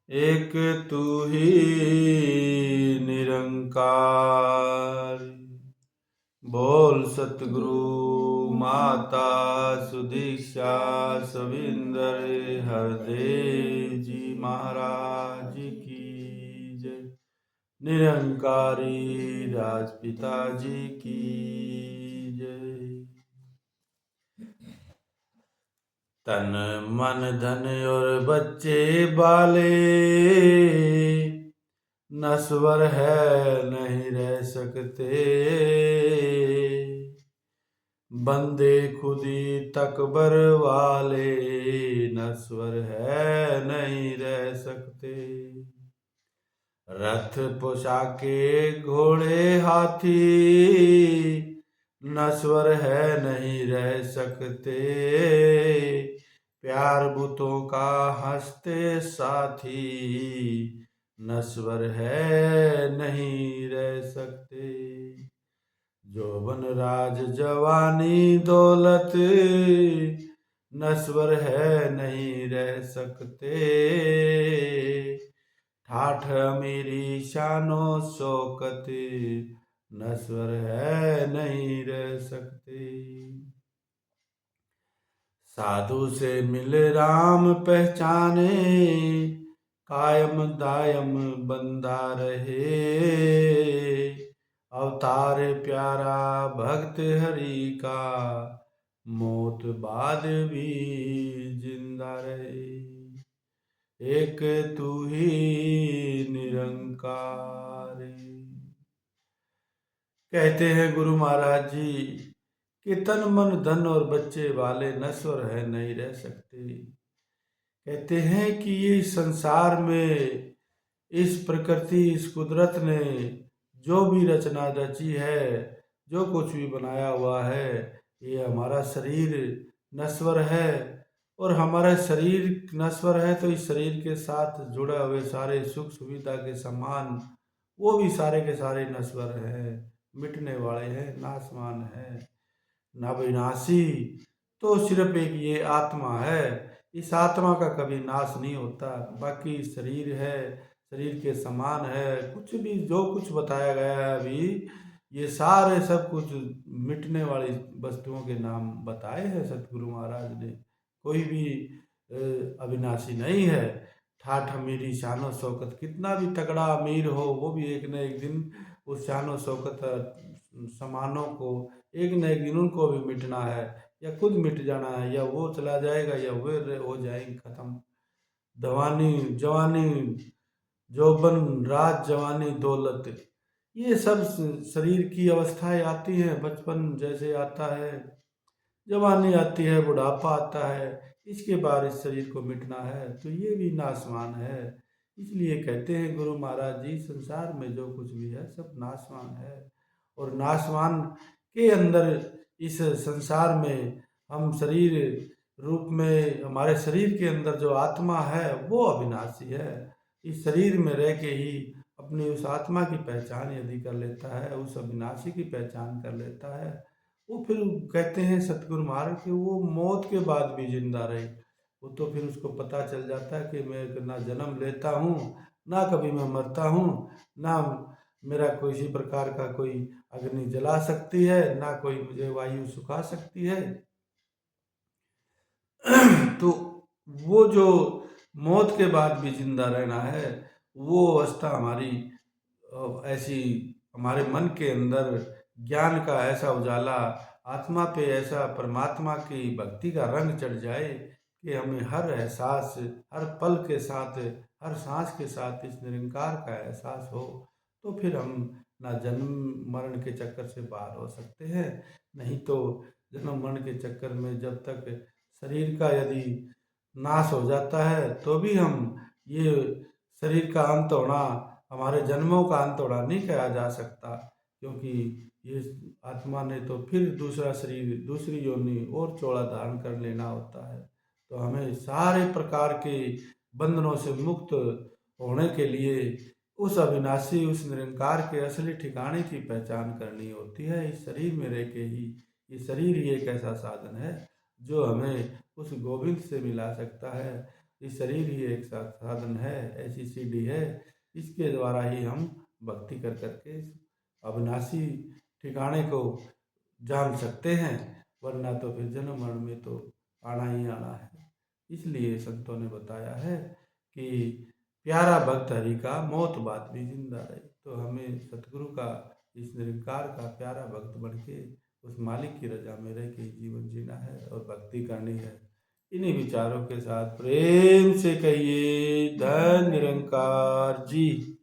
एक तू ही निरंकार। बोल सतगुरु माता सुदीक्षा सविंदर हरदेव जी महाराज की जय। निरंकारी राजपिता जी की जय। तन मन धन और बच्चे बाले नश्वर है नहीं रह सकते। बंदे खुदी तकबर वाले नश्वर है नहीं रह सकते। रथ पोशाके घोड़े हाथी नश्वर है नहीं रह सकते। प्यार बुतों का हंसते साथी नश्वर है नहीं रह सकते। जोबन राज जवानी दौलत नश्वर है नहीं रह सकते। ठाठ मेरी शानो शौकत नश्वर है नहीं रह सकते। साधु से मिल राम पहचाने कायम दायम बंदा रहे। अवतार प्यारा भक्त हरि का मौत बाद भी जिंदा रहे। एक तू ही निरंकार। कहते हैं गुरु महाराज जी कि तन मन धन और बच्चे वाले नश्वर है नहीं रह सकते। कहते हैं कि ये संसार में इस प्रकृति इस कुदरत ने जो भी रचना रची है, जो कुछ भी बनाया हुआ है, ये हमारा शरीर नश्वर है। और हमारा शरीर नश्वर है तो इस शरीर के साथ जुड़े हुए सारे सुख सुविधा के सामान वो भी सारे के सारे नश्वर हैं, मिटने वाले हैं, नाशवान है, नाविनाशी। तो सिर्फ एक ये आत्मा है, इस आत्मा का कभी नाश नहीं होता। बाकी शरीर है, शरीर के समान है, कुछ भी जो कुछ बताया गया है अभी, ये सारे सब कुछ मिटने वाली वस्तुओं के नाम बताए हैं सतगुरु महाराज ने। कोई भी अविनाशी नहीं है। ठाठ अमीरी शानो शौकत, कितना भी तगड़ा अमीर हो वो भी एक न एक दिन उस शानो शौकत समानों को एक न एक दिन उनको भी मिटना है, या खुद मिट जाना है, या वो चला जाएगा या वे हो जाएंगे खत्म। जवानी जवानी जोबन राज जवानी दौलत, ये सब शरीर की अवस्थाएं आती हैं। बचपन जैसे आता है, जवानी आती है, बुढ़ापा आता है, इसके बाद इस शरीर को मिटना है, तो ये भी नाशवान है। इसलिए कहते हैं गुरु महाराज जी संसार में जो कुछ भी है सब नाशवान है। और नाशवान के अंदर इस संसार में हम शरीर रूप में, हमारे शरीर के अंदर जो आत्मा है वो अविनाशी है। इस शरीर में रह के ही अपनी उस आत्मा की पहचान यदि कर लेता है, उस अविनाशी की पहचान कर लेता है, वो फिर कहते हैं सतगुरु महाराज कि वो मौत के बाद भी जिंदा रहे। वो तो फिर उसको पता चल जाता है कि मैं ना जन्म लेता हूँ, ना कभी मैं मरता हूँ, ना मेरा किसी प्रकार का कोई अग्नि जला सकती है, ना कोई मुझे वायु सुखा सकती है। तो वो जो मौत के बाद भी जिंदा रहना है, वो अवस्था हमारी ऐसी हमारे मन के अंदर ज्ञान का ऐसा उजाला, आत्मा पे ऐसा परमात्मा की भक्ति का रंग चढ़ जाए कि हमें हर एहसास, हर पल के साथ, हर सांस के साथ इस निरंकार का एहसास हो, तो फिर हम ना जन्म मरण के चक्कर से बाहर हो सकते हैं। नहीं तो जन्म मरण के चक्कर में जब तक शरीर का यदि नाश हो जाता है तो भी हम ये शरीर का अंत होना, हमारे जन्मों का अंत होना नहीं कहा जा सकता। क्योंकि ये आत्मा ने तो फिर दूसरा शरीर, दूसरी योनि और चौड़ा धारण कर लेना होता है। तो हमें सारे प्रकार के बंधनों से मुक्त होने के लिए उस अविनाशी, उस निरंकार के असली ठिकाने की पहचान करनी होती है। इस शरीर में रह के ही, ये शरीर ही एक ऐसा साधन है जो हमें उस गोविंद से मिला सकता है। ये शरीर ही एक साधन है, ऐसी सीढ़ी है, इसके द्वारा ही हम भक्ति कर करके अविनाशी ठिकाने को जान सकते हैं, वरना तो फिर जन्म मरण में तो आना ही आना है। इसलिए संतों ने बताया है कि प्यारा भक्त हरि का मौत बाद भी जिंदा रहे। तो हमें सतगुरु का, इस निरंकार का प्यारा भक्त बन के उस मालिक की रजा में रह के जीवन जीना है और भक्ति करनी है। इन्हीं विचारों के साथ प्रेम से कहिए धन निरंकार जी।